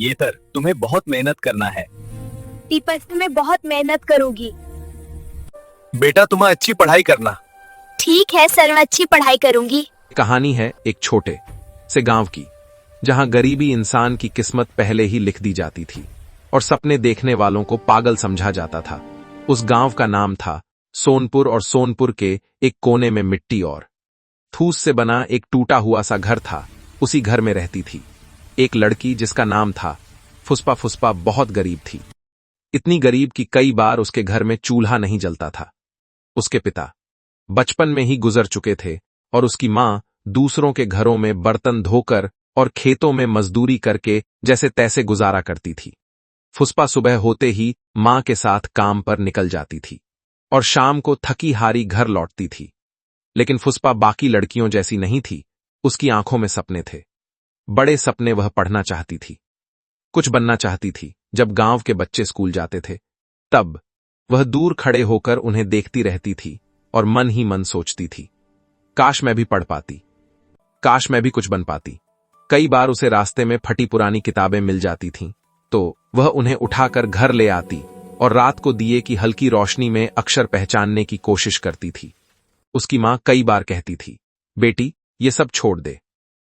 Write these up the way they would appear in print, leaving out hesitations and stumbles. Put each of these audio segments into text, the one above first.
ये तर तुम्हें बहुत मेहनत करना है। टीपस मैं बहुत मेहनत करूंगी। बेटा तुम्हें अच्छी पढ़ाई करना। ठीक है सर, मैं अच्छी पढ़ाई करूंगी। कहानी है एक छोटे से गांव की, जहां गरीबी इंसान की किस्मत पहले ही लिख दी जाती थी और सपने देखने वालों को पागल समझा जाता था। उस गांव का नाम था सोनपुर और सोनपुर के एक कोने में मिट्टी और फूस से बना एक टूटा हुआ सा घर था। उसी घर में रहती थी एक लड़की जिसका नाम था फुसपा। फुसपा बहुत गरीब थी, इतनी गरीब कि कई बार उसके घर में चूल्हा नहीं जलता था। उसके पिता बचपन में ही गुजर चुके थे और उसकी मां दूसरों के घरों में बर्तन धोकर और खेतों में मजदूरी करके जैसे तैसे गुजारा करती थी। फुसपा सुबह होते ही मां के साथ काम पर निकल जाती थी और शाम को थकी हारी घर लौटती थी। लेकिन फुसपा बाकी लड़कियों जैसी नहीं थी। उसकी आंखों में सपने थे, बड़े सपने। वह पढ़ना चाहती थी, कुछ बनना चाहती थी। जब गांव के बच्चे स्कूल जाते थे तब वह दूर खड़े होकर उन्हें देखती रहती थी और मन ही मन सोचती थी, काश मैं भी पढ़ पाती, काश मैं भी कुछ बन पाती। कई बार उसे रास्ते में फटी पुरानी किताबें मिल जाती थीं, तो वह उन्हें उठाकर घर ले आती और रात को दिए की हल्की रोशनी में अक्षर पहचानने की कोशिश करती थी। उसकी मां कई बार कहती थी, बेटी ये सब छोड़ दे,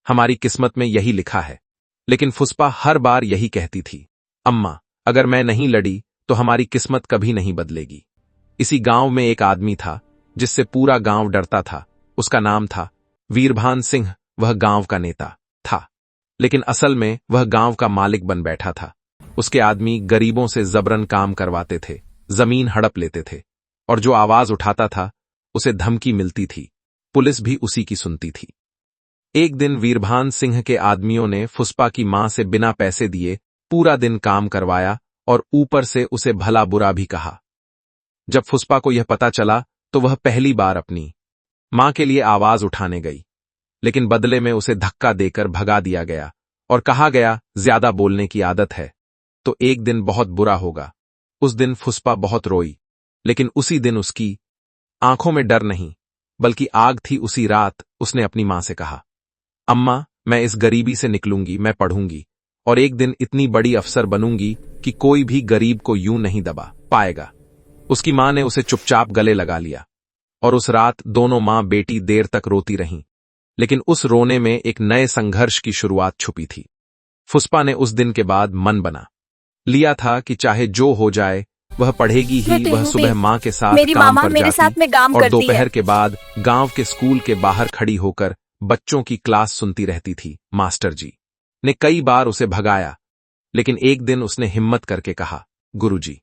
हमारी किस्मत में यही लिखा है। लेकिन फुसपा हर बार यही कहती थी, अम्मा अगर मैं नहीं लड़ी तो हमारी किस्मत कभी नहीं बदलेगी। इसी गांव में एक आदमी था जिससे पूरा गांव डरता था। उसका नाम था वीरभान सिंह। वह गांव का नेता था, लेकिन असल में वह गांव का मालिक बन बैठा था। उसके आदमी गरीबों से जबरन काम करवाते थे, जमीन हड़प लेते थे और जो आवाज उठाता था उसे धमकी मिलती थी। पुलिस भी उसी की सुनती थी। एक दिन वीरभान सिंह के आदमियों ने फुसपा की मां से बिना पैसे दिए पूरा दिन काम करवाया और ऊपर से उसे भला बुरा भी कहा। जब फुसपा को यह पता चला तो वह पहली बार अपनी मां के लिए आवाज उठाने गई, लेकिन बदले में उसे धक्का देकर भगा दिया गया और कहा गया, ज्यादा बोलने की आदत है तो एक दिन बहुत बुरा होगा। उस दिन फुसपा बहुत रोई, लेकिन उसी दिन उसकी आंखों में डर नहीं बल्कि आग थी। उसी रात उसने अपनी मां से कहा, अम्मा मैं इस गरीबी से निकलूंगी, मैं पढ़ूंगी और एक दिन इतनी बड़ी अफसर बनूंगी कि कोई भी गरीब को यूं नहीं दबा पाएगा। उसकी मां ने उसे चुपचाप गले लगा लिया और उस रात दोनों मां बेटी देर तक रोती रहीं। लेकिन उस रोने में एक नए संघर्ष की शुरुआत छुपी थी। फुसपा ने उस दिन के बाद मन बना लिया था कि चाहे जो हो जाए वह पढ़ेगी ही। वह सुबह मां के साथ मेरी काम मामा पर मेरे जाती साथ में काम और करती है। दोपहर के बाद गांव के स्कूल के बाहर खड़ी होकर बच्चों की क्लास सुनती रहती थी। मास्टर जी ने कई बार उसे भगाया, लेकिन एक दिन उसने हिम्मत करके कहा, गुरुजी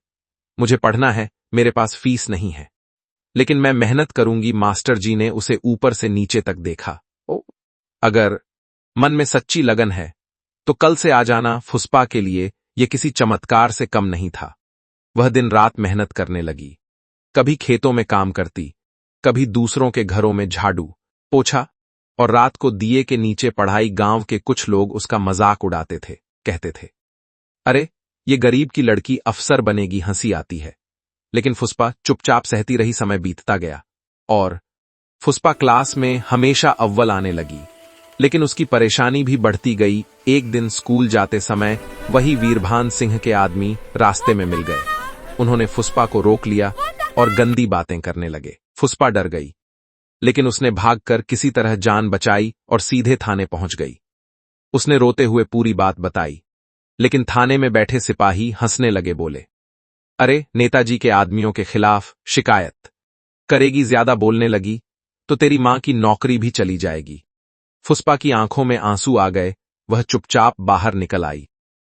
मुझे पढ़ना है, मेरे पास फीस नहीं है, लेकिन मैं मेहनत करूंगी। मास्टर जी ने उसे ऊपर से नीचे तक देखा। अगर मन में सच्ची लगन है तो कल से आ जाना। फुसपा के लिए यह किसी चमत्कार से कम नहीं था। वह दिन रात मेहनत करने लगी, कभी खेतों में काम करती, कभी दूसरों के घरों में झाड़ू पोछा और रात को दिए के नीचे पढ़ाई। गांव के कुछ लोग उसका मजाक उड़ाते थे, कहते थे, अरे ये गरीब की लड़की अफसर बनेगी, हंसी आती है। लेकिन फुसपा चुपचाप सहती रही। समय बीतता गया और फुसपा क्लास में हमेशा अव्वल आने लगी, लेकिन उसकी परेशानी भी बढ़ती गई। एक दिन स्कूल जाते समय वही वीरभान सिंह के आदमी रास्ते में मिल गए। उन्होंने फुसपा को रोक लिया और गंदी बातें करने लगे। फुसपा डर गई, लेकिन उसने भागकर किसी तरह जान बचाई और सीधे थाने पहुंच गई। उसने रोते हुए पूरी बात बताई, लेकिन थाने में बैठे सिपाही हंसने लगे, बोले, अरे नेताजी के आदमियों के खिलाफ शिकायत करेगी, ज्यादा बोलने लगी तो तेरी मां की नौकरी भी चली जाएगी। फुसपा की आंखों में आंसू आ गए। वह चुपचाप बाहर निकल आई।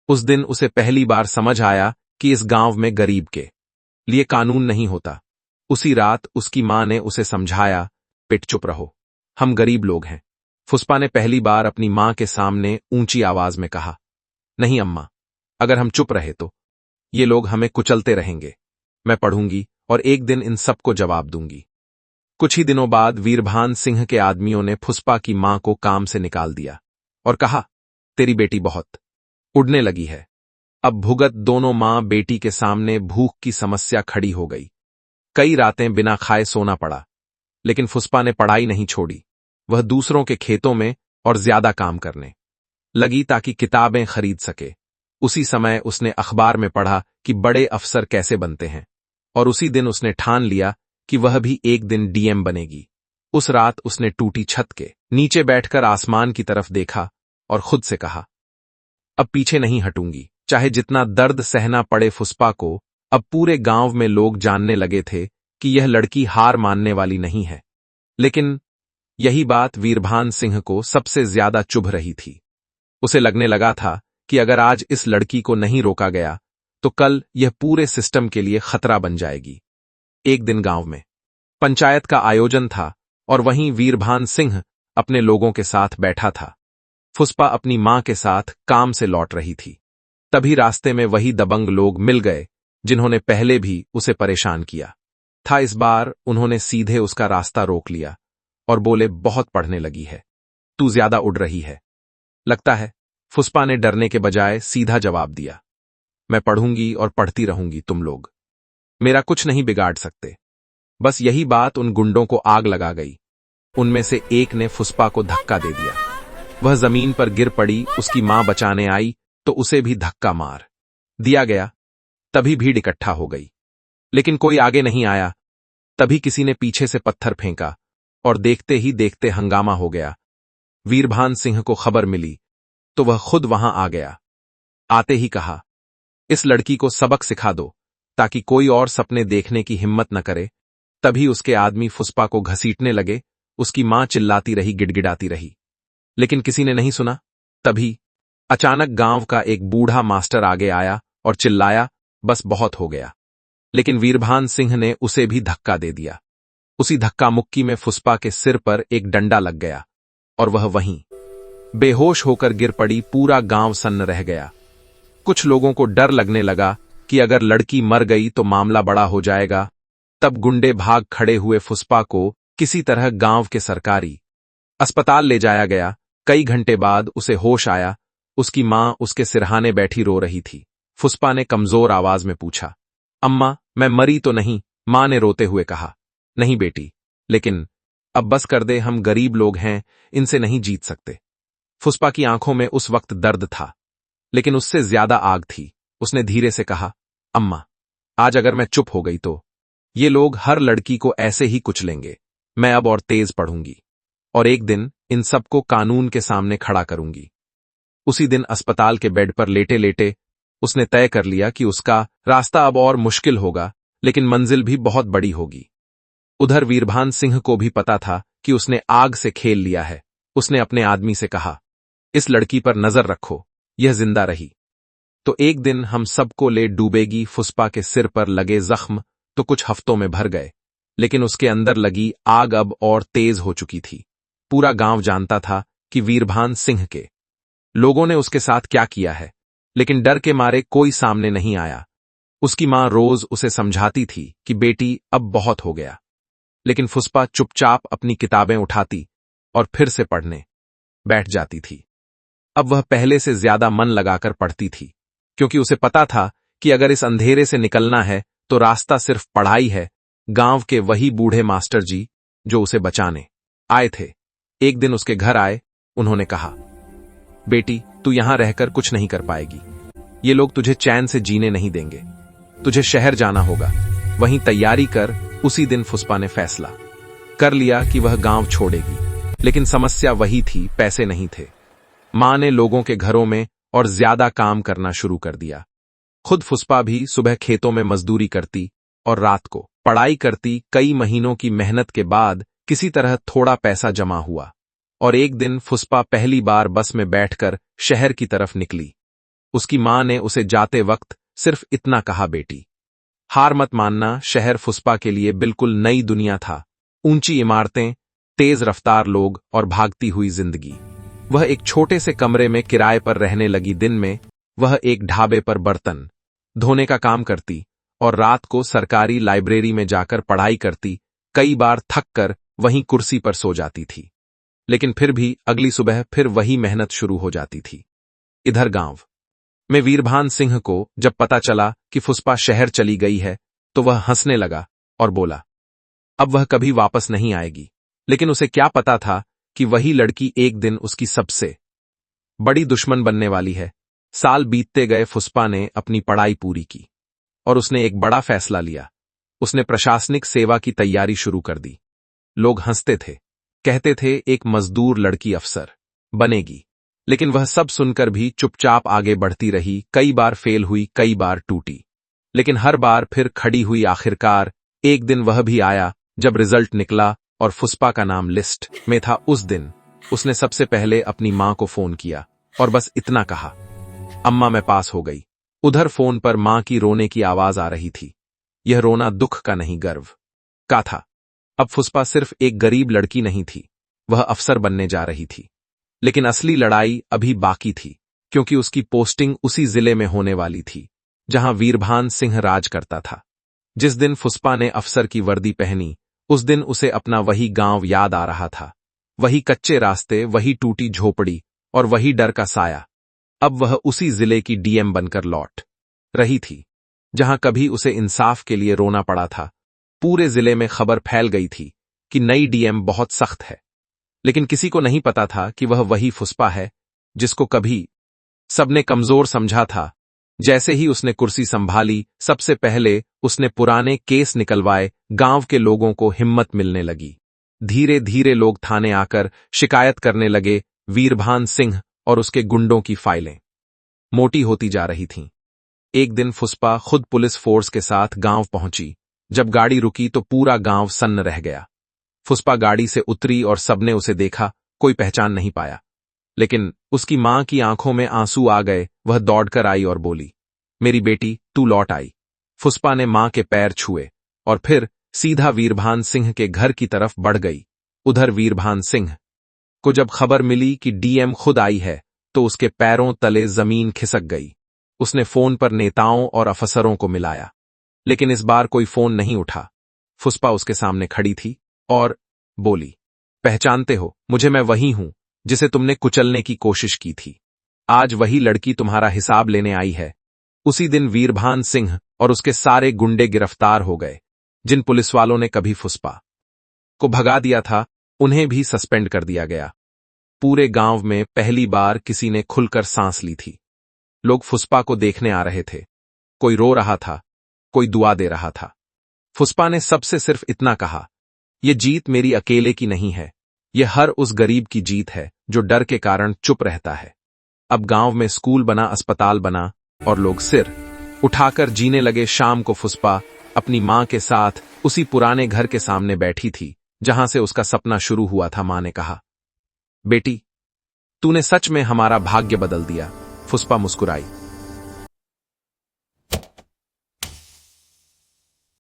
उस दिन उसे पहली बार समझ आया कि इस गांव में गरीब के लिए कानून नहीं होता। उसी रात उसकी मां ने उसे समझाया, पिट चुप रहो, हम गरीब लोग हैं। फुसपा ने पहली बार अपनी मां के सामने ऊंची आवाज में कहा, नहीं अम्मा, अगर हम चुप रहे तो ये लोग हमें कुचलते रहेंगे। मैं पढ़ूंगी और एक दिन इन सबको जवाब दूंगी। कुछ ही दिनों बाद वीरभान सिंह के आदमियों ने फुसपा की मां को काम से निकाल दिया और कहा, तेरी बेटी बहुत उड़ने लगी है। अब भुगत। दोनों मां बेटी के सामने भूख की समस्या खड़ी हो गई। कई रातें बिना खाए सोना पड़ा, लेकिन फुसपा ने पढ़ाई नहीं छोड़ी। वह दूसरों के खेतों में और ज्यादा काम करने लगी ताकि किताबें खरीद सके। उसी समय उसने अखबार में पढ़ा कि बड़े अफसर कैसे बनते हैं, और उसी दिन उसने ठान लिया कि वह भी एक दिन डीएम बनेगी। उस रात उसने टूटी छत के नीचे बैठकर आसमान की तरफ देखा और खुद से कहा, अब पीछे नहीं हटूंगी, चाहे जितना दर्द सहना पड़े। फुस्पा को अब पूरे गांव में लोग जानने लगे थे कि यह लड़की हार मानने वाली नहीं है। लेकिन यही बात वीरभान सिंह को सबसे ज्यादा चुभ रही थी। उसे लगने लगा था कि अगर आज इस लड़की को नहीं रोका गया तो कल यह पूरे सिस्टम के लिए खतरा बन जाएगी। एक दिन गांव में पंचायत का आयोजन था और वहीं वीरभान सिंह अपने लोगों के साथ बैठा था। फुस्पा अपनी मां के साथ काम से लौट रही थी। तभी रास्ते में वही दबंग लोग मिल गए जिन्होंने पहले भी उसे परेशान किया था। इस बार उन्होंने सीधे उसका रास्ता रोक लिया और बोले, बहुत पढ़ने लगी है, तू ज्यादा उड़ रही है। लगता है फुस्पा ने डरने के बजाय सीधा जवाब दिया, मैं पढ़ूंगी और पढ़ती रहूंगी, तुम लोग मेरा कुछ नहीं बिगाड़ सकते। बस यही बात उन गुंडों को आग लगा गई। उनमें से एक ने फुस्पा को धक्का दे दिया। वह जमीन पर गिर पड़ी। उसकी मां बचाने आई तो उसे भी धक्का मार दिया गया। तभी भीड़ इकट्ठा हो गई, लेकिन कोई आगे नहीं आया। तभी किसी ने पीछे से पत्थर फेंका और देखते ही देखते हंगामा हो गया। वीरभान सिंह को खबर मिली तो वह खुद वहां आ गया। आते ही कहा, इस लड़की को सबक सिखा दो ताकि कोई और सपने देखने की हिम्मत न करे। तभी उसके आदमी फुस्पा को घसीटने लगे। उसकी मां चिल्लाती रही, गिड़गिड़ाती रही, लेकिन किसी ने नहीं सुना। तभी अचानक गांव का एक बूढ़ा मास्टर आगे आया और चिल्लाया, बस बहुत हो गया। लेकिन वीरभान सिंह ने उसे भी धक्का दे दिया। उसी धक्का मुक्की में फुस्पा के सिर पर एक डंडा लग गया और वह वहीं बेहोश होकर गिर पड़ी। पूरा गांव सन्न रह गया। कुछ लोगों को डर लगने लगा कि अगर लड़की मर गई तो मामला बड़ा हो जाएगा। तब गुंडे भाग खड़े हुए। फुस्पा को किसी तरह गांव के सरकारी अस्पताल ले जाया गया। कई घंटे बाद उसे होश आया। उसकी मां उसके सिरहाने बैठी रो रही थी। फुस्पा ने कमजोर आवाज में पूछा, अम्मा, मैं मरी तो नहीं? मां ने रोते हुए कहा, नहीं बेटी, लेकिन अब बस कर दे, हम गरीब लोग हैं, इनसे नहीं जीत सकते। फुस्पा की आंखों में उस वक्त दर्द था, लेकिन उससे ज्यादा आग थी। उसने धीरे से कहा, अम्मा, आज अगर मैं चुप हो गई तो ये लोग हर लड़की को ऐसे ही कुचलेंगे। मैं अब और तेज पढ़ूंगी और एक दिन इन सबको कानून के सामने खड़ा करूंगी। उसी दिन अस्पताल के बेड पर लेटे लेटे उसने तय कर लिया कि उसका रास्ता अब और मुश्किल होगा, लेकिन मंजिल भी बहुत बड़ी होगी। उधर वीरभान सिंह को भी पता था कि उसने आग से खेल लिया है। उसने अपने आदमी से कहा, इस लड़की पर नजर रखो, यह जिंदा रही तो एक दिन हम सबको ले डूबेगी। फुस्पा के सिर पर लगे जख्म तो कुछ हफ्तों में भर गए, लेकिन उसके अंदर लगी आग अब और तेज हो चुकी थी। पूरा गांव जानता था कि वीरभान सिंह के लोगों ने उसके साथ क्या किया है, लेकिन डर के मारे कोई सामने नहीं आया। उसकी मां रोज उसे समझाती थी कि बेटी अब बहुत हो गया, लेकिन फुस्पा चुपचाप अपनी किताबें उठाती और फिर से पढ़ने बैठ जाती थी। अब वह पहले से ज्यादा मन लगाकर पढ़ती थी, क्योंकि उसे पता था कि अगर इस अंधेरे से निकलना है तो रास्ता सिर्फ पढ़ाई है। गांव के वही बूढ़े मास्टर जी जो उसे बचाने आए थे, एक दिन उसके घर आए। उन्होंने कहा, बेटी, तू यहां रहकर कुछ नहीं कर पाएगी। ये लोग तुझे चैन से जीने नहीं देंगे। तुझे शहर जाना होगा, वहीं तैयारी कर। उसी दिन फुस्पा ने फैसला कर लिया कि वह गांव छोड़ेगी, लेकिन समस्या वही थी, पैसे नहीं थे। मां ने लोगों के घरों में और ज्यादा काम करना शुरू कर दिया। खुद फुस्पा भी सुबह खेतों में मजदूरी करती और रात को पढ़ाई करती। कई महीनों की मेहनत के बाद किसी तरह थोड़ा पैसा जमा हुआ और एक दिन फुस्पा पहली बार बस में बैठकर शहर की तरफ निकली। उसकी मां ने उसे जाते वक्त सिर्फ इतना कहा, बेटी, हार मत मानना। शहर फुस्पा के लिए बिल्कुल नई दुनिया था। ऊंची इमारतें, तेज रफ्तार लोग और भागती हुई जिंदगी। वह एक छोटे से कमरे में किराए पर रहने लगी। दिन में वह एक ढाबे पर बर्तन धोने का काम करती और रात को सरकारी लाइब्रेरी में जाकर पढ़ाई करती। कई बार थक कर वहीं कुर्सी पर सो जाती थी, लेकिन फिर भी अगली सुबह फिर वही मेहनत शुरू हो जाती थी। इधर गांव में वीरभान सिंह को जब पता चला कि फुस्पा शहर चली गई है तो वह हंसने लगा और बोला, अब वह कभी वापस नहीं आएगी। लेकिन उसे क्या पता था कि वही लड़की एक दिन उसकी सबसे बड़ी दुश्मन बनने वाली है। साल बीतते गए, फुस्पा ने अपनी पढ़ाई पूरी की और उसने एक बड़ा फैसला लिया। उसने प्रशासनिक सेवा की तैयारी शुरू कर दी। लोग हंसते थे, कहते थे एक मजदूर लड़की अफसर बनेगी, लेकिन वह सब सुनकर भी चुपचाप आगे बढ़ती रही। कई बार फेल हुई, कई बार टूटी, लेकिन हर बार फिर खड़ी हुई। आखिरकार एक दिन वह भी आया जब रिजल्ट निकला और फुस्पा का नाम लिस्ट में था। उस दिन उसने सबसे पहले अपनी मां को फोन किया और बस इतना कहा, अम्मा मैं पास हो गई। उधर फोन पर मां की रोने की आवाज आ रही थी। यह रोना दुख का नहीं, गर्व का था। अब फुस्पा सिर्फ एक गरीब लड़की नहीं थी, वह अफसर बनने जा रही थी। लेकिन असली लड़ाई अभी बाकी थी, क्योंकि उसकी पोस्टिंग उसी जिले में होने वाली थी जहां वीरभान सिंह राज करता था। जिस दिन फुस्पा ने अफसर की वर्दी पहनी, उस दिन उसे अपना वही गांव याद आ रहा था। वही कच्चे रास्ते, वही टूटी झोपड़ी और वही डर का साया। अब वह उसी जिले की डीएम बनकर लौट रही थी जहां कभी उसे इंसाफ के लिए रोना पड़ा था। पूरे जिले में खबर फैल गई थी कि नई डीएम बहुत सख्त है, लेकिन किसी को नहीं पता था कि वह वही फुस्पा है जिसको कभी सबने कमजोर समझा था। जैसे ही उसने कुर्सी संभाली, सबसे पहले उसने पुराने केस निकलवाए। गांव के लोगों को हिम्मत मिलने लगी। धीरे धीरे लोग थाने आकर शिकायत करने लगे। वीरभान सिंह और उसके गुंडों की फाइलें मोटी होती जा रही थीं। एक दिन फुस्पा खुद पुलिस फोर्स के साथ गांव पहुंची। जब गाड़ी रुकी तो पूरा गांव सन्न रह गया। फुस्पा गाड़ी से उतरी और सबने उसे देखा, कोई पहचान नहीं पाया। लेकिन उसकी मां की आंखों में आंसू आ गए। वह दौड़कर आई और बोली, मेरी बेटी तू लौट आई। फुस्पा ने मां के पैर छुए और फिर सीधा वीरभान सिंह के घर की तरफ बढ़ गई। उधर वीरभान सिंह को जब खबर मिली कि डीएम खुद आई है, तो उसके पैरों तले जमीन खिसक गई। उसने फोन पर नेताओं और अफसरों को मिलाया, लेकिन इस बार कोई फोन नहीं उठा। फुस्पा उसके सामने खड़ी थी और बोली, पहचानते हो मुझे? मैं वही हूं जिसे तुमने कुचलने की कोशिश की थी। आज वही लड़की तुम्हारा हिसाब लेने आई है। उसी दिन वीरभान सिंह और उसके सारे गुंडे गिरफ्तार हो गए। जिन पुलिस वालों ने कभी फुस्पा को भगा दिया था, उन्हें भी सस्पेंड कर दिया गया। पूरे गांव में पहली बार किसी ने खुलकर सांस ली थी। लोग फुस्पा को देखने आ रहे थे। कोई रो रहा था, कोई दुआ दे रहा था। फुस्पा ने सबसे सिर्फ इतना कहा, यह जीत मेरी अकेले की नहीं है, यह हर उस गरीब की जीत है जो डर के कारण चुप रहता है। अब गांव में स्कूल बना, अस्पताल बना और लोग सिर उठाकर जीने लगे। शाम को फुस्पा अपनी मां के साथ उसी पुराने घर के सामने बैठी थी जहां से उसका सपना शुरू हुआ था। मां ने कहा, बेटी तूने सच में हमारा भाग्य बदल दिया। फुस्पा मुस्कुराई।